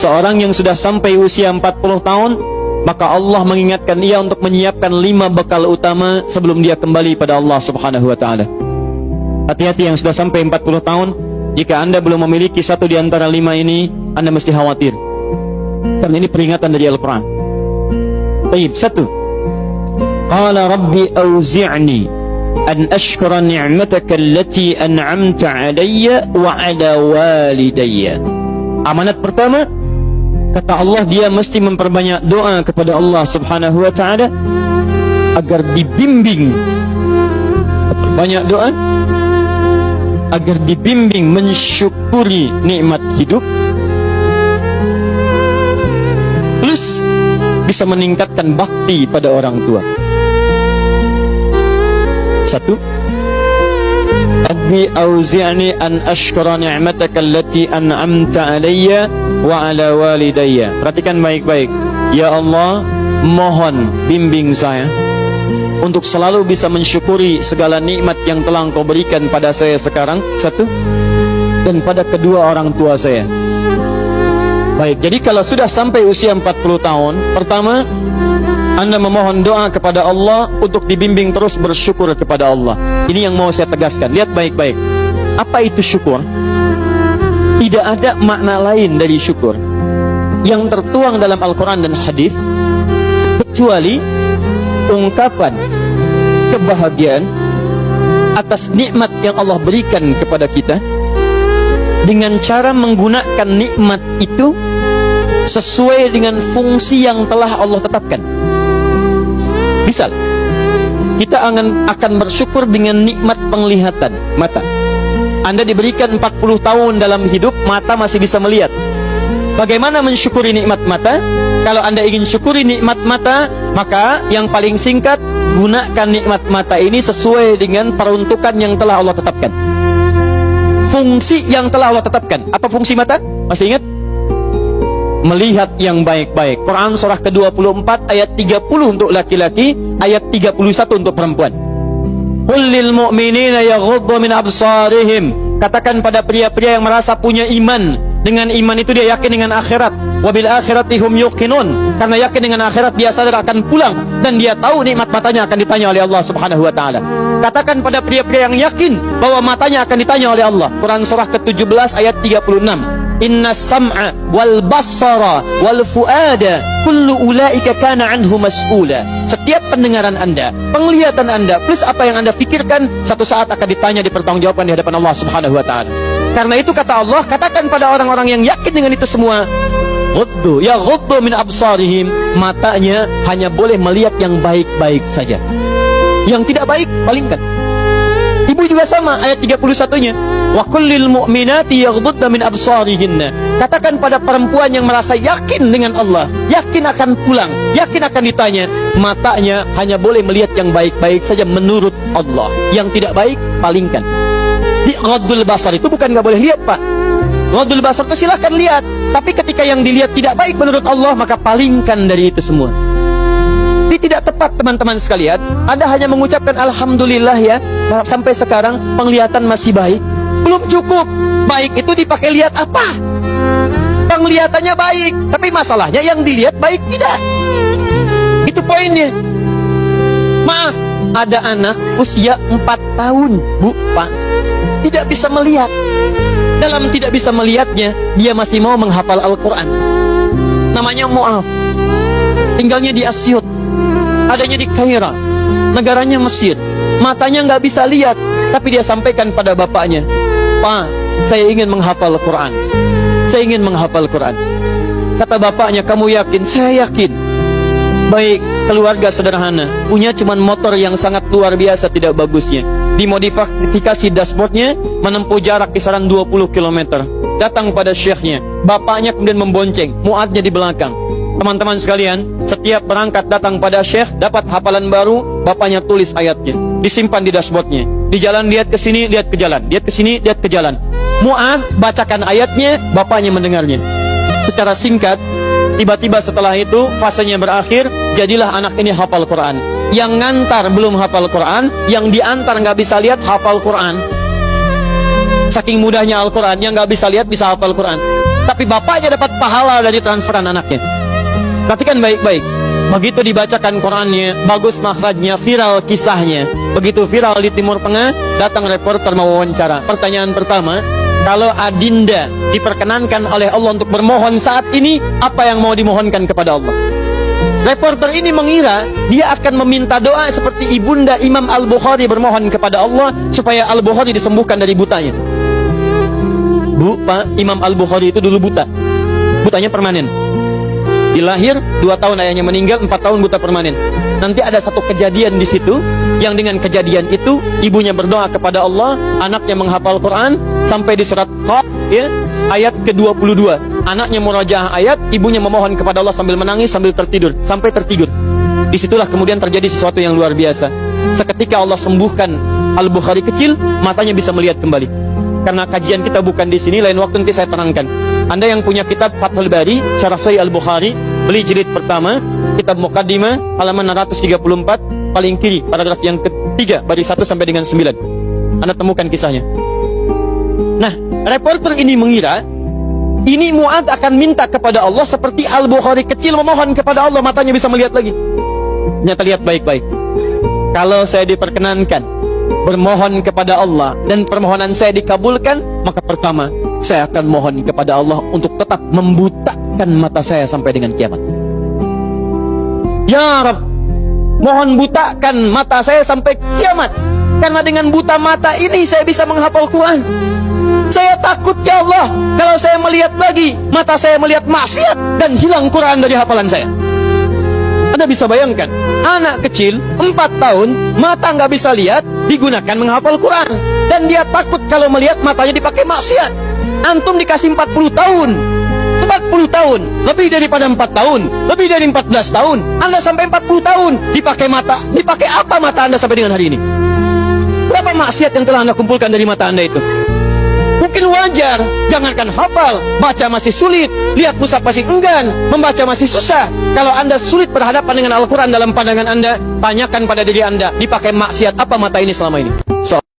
Seorang yang sudah sampai usia 40 tahun, maka Allah mengingatkan ia untuk menyiapkan 5 bekal utama sebelum dia kembali pada Allah Subhanahu wa taala. Hati-hati yang sudah sampai 40 tahun, jika Anda belum memiliki satu di antara 5 ini, Anda mesti khawatir. Karena ini peringatan dari Al-Quran. Baik, 1. Qala rabbi auzi'ni an ashkura ni'mataka allati an'amta 'alayya wa 'ala walidayya. Amanat pertama, kata Allah, dia mesti memperbanyak doa kepada Allah Subhanahu wa taala agar dibimbing. Banyak doa agar dibimbing mensyukuri nikmat hidup, plus bisa meningkatkan bakti pada orang tua. 1. Rabbi auzi'ni an ashkura ni'mataka allati an'amta 'alayya wa 'ala walidayya. Perhatikan baik-baik. Ya Allah, mohon bimbing saya untuk selalu bisa mensyukuri segala nikmat yang telah Engkau berikan pada saya sekarang, 1, dan pada kedua orang tua saya. Baik, jadi kalau sudah sampai usia 40 tahun, pertama, Anda memohon doa kepada Allah untuk dibimbing terus bersyukur kepada Allah. Ini yang mau saya tegaskan. Lihat baik-baik. Apa itu syukur? Tidak ada makna lain dari syukur yang tertuang dalam Al-Quran dan hadis kecuali ungkapan kebahagiaan atas nikmat yang Allah berikan kepada kita dengan cara menggunakan nikmat itu sesuai dengan fungsi yang telah Allah tetapkan. Misal, kita akan bersyukur dengan nikmat penglihatan mata. Anda diberikan 40 tahun dalam hidup, mata masih bisa melihat. Bagaimana mensyukuri nikmat mata? Kalau Anda ingin syukuri nikmat mata, maka yang paling singkat, gunakan nikmat mata ini sesuai dengan peruntukan yang telah Allah tetapkan. Fungsi yang telah Allah tetapkan. Apa fungsi mata? Masih ingat? Melihat yang baik-baik. Quran surah ke-24 ayat 30 untuk laki-laki, ayat 31 untuk perempuan. Qul lil mu'minina yaghuddu min absarihim. Katakan pada pria-pria yang merasa punya iman. Dengan iman itu dia yakin dengan akhirat. Wa bil akhirati hum yuqinun. Karena yakin dengan akhirat dia sadar akan pulang dan dia tahu nikmat matanya akan ditanya oleh Allah Subhanahu wa taala. Katakan pada pria-pria yang yakin bahwa matanya akan ditanya oleh Allah. Quran surah ke-17 ayat 36. Inna sam'a wal basara wal fuada kullu ulaika kana anhu mas'ula. Setiap pendengaran Anda, penglihatan Anda, plus apa yang Anda fikirkan, satu saat akan ditanya, dipertanggungjawabkan di hadapan Allah Subhanahu wa taala. Karena itu kata Allah, katakan pada orang-orang yang yakin dengan itu semua, ghuddu min absarihim, matanya hanya boleh melihat yang baik-baik saja. Yang tidak baik, palingkan. Ibu juga sama, ayat 31-nya. Wa kullil mu'minati yaghdudna min absarihinna. Katakan pada perempuan yang merasa yakin dengan Allah, yakin akan pulang, yakin akan ditanya, matanya hanya boleh melihat yang baik-baik saja menurut Allah. Yang tidak baik, palingkan. Di ghaddul basar itu bukan nggak boleh lihat, Pak. Ghaddul basar itu silahkan lihat, tapi ketika yang dilihat tidak baik menurut Allah, maka palingkan dari itu semua. Ini tidak tepat, teman-teman sekalian. Anda hanya mengucapkan alhamdulillah ya, sampai sekarang penglihatan masih baik. Belum cukup. Baik itu dipakai lihat apa? Penglihatannya baik, tapi masalahnya yang dilihat baik tidak. Itu poinnya. Maaf, ada anak usia 4 tahun, Bu, Pak, tidak bisa melihat. Dalam tidak bisa melihatnya, dia masih mau menghafal Al-Quran. Namanya Mu'af. Tinggalnya di Asyut, adanya di Kaira, negaranya Mesir. Matanya nggak bisa lihat, tapi dia sampaikan pada bapaknya, Pak, saya ingin menghafal Quran. Saya ingin menghafal Quran. Kata bapaknya, kamu yakin? Saya yakin. Baik, keluarga sederhana, punya cuman motor yang sangat luar biasa tidak bagusnya. Dimodifikasi dashboardnya, menempuh jarak kisaran 20 km. Datang pada syekhnya, bapaknya kemudian membonceng, muadnya di belakang. Teman-teman sekalian, setiap berangkat datang pada syekh, dapat hafalan baru, bapaknya tulis ayatnya, disimpan di dashboardnya. Di jalan lihat ke sini, lihat ke jalan, lihat ke sini, lihat ke jalan. Mu'adz bacakan ayatnya, bapaknya mendengarnya. Secara singkat, tiba-tiba setelah itu fasenya berakhir, jadilah anak ini hafal Quran. Yang ngantar belum hafal Quran, yang diantar nggak bisa lihat hafal Quran. Saking mudahnya Al-Quran, yang nggak bisa lihat bisa hafal Quran. tapi bapaknya dapat pahala dari transferan anaknya. Perhatikan baik-baik. Begitu dibacakan Qurannya, bagus makhrajnya, viral kisahnya. Begitu viral di Timur Tengah, datang reporter mau wawancara. Pertanyaan pertama, kalau Adinda diperkenankan oleh Allah untuk bermohon saat ini, apa yang mau dimohonkan kepada Allah? Reporter ini mengira dia akan meminta doa seperti ibunda Imam Al-Bukhari bermohon kepada Allah supaya Al-Bukhari disembuhkan dari butanya. Bu, Pak, Imam Al-Bukhari itu dulu buta. Butanya permanen. Dilahir 2 tahun ayahnya meninggal, 4 tahun buta permanen. Nanti ada satu kejadian di situ yang dengan kejadian itu ibunya berdoa kepada Allah, anaknya menghafal Quran sampai di surat Qaf, ya, ayat ke-22. Anaknya murajaah ayat, ibunya memohon kepada Allah sambil menangis, sambil tertidur, sampai tertidur. Disitulah kemudian terjadi sesuatu yang luar biasa. Seketika Allah sembuhkan Al-Bukhari kecil, matanya bisa melihat kembali. Karena kajian kita bukan di sini, lain waktu nanti saya terangkan. Anda yang punya kitab Fathul Bari, Syarah Sahih Al-Bukhari, beli jilid pertama, kitab Muqaddimah, halaman 634, paling kiri, paragraf yang ketiga, baris 1 sampai dengan 9. Anda temukan kisahnya. Nah, reporter ini mengira ini Mu'adz akan minta kepada Allah seperti Al-Bukhari kecil memohon kepada Allah, matanya bisa melihat lagi. Ternyata lihat baik-baik. Kalau saya diperkenankan bermohon kepada Allah dan permohonan saya dikabulkan, maka pertama saya akan mohon kepada Allah untuk tetap membutakan mata saya sampai dengan kiamat. Ya Rabb, mohon butakan mata saya sampai kiamat, karena dengan buta mata ini saya bisa menghafal Quran. Saya takut ya Allah, kalau saya melihat lagi, mata saya melihat maksiat dan hilang Quran dari hafalan saya. Anda bisa bayangkan, anak kecil 4 tahun, mata nggak bisa lihat, digunakan menghafal Quran. Dan dia takut kalau melihat matanya dipakai maksiat. Antum dikasih 40 tahun, 40 tahun, lebih daripada 4 tahun, lebih dari 14 tahun, Anda sampai 40 tahun, dipakai mata, dipakai apa mata Anda sampai dengan hari ini? Berapa maksiat yang telah Anda kumpulkan dari mata Anda itu? Mungkin wajar, jangankan hafal, baca masih sulit, lihat mushaf masih enggan, membaca masih susah. Kalau Anda sulit berhadapan dengan Al-Quran dalam pandangan Anda, tanyakan pada diri Anda, dipakai maksiat apa mata ini selama ini?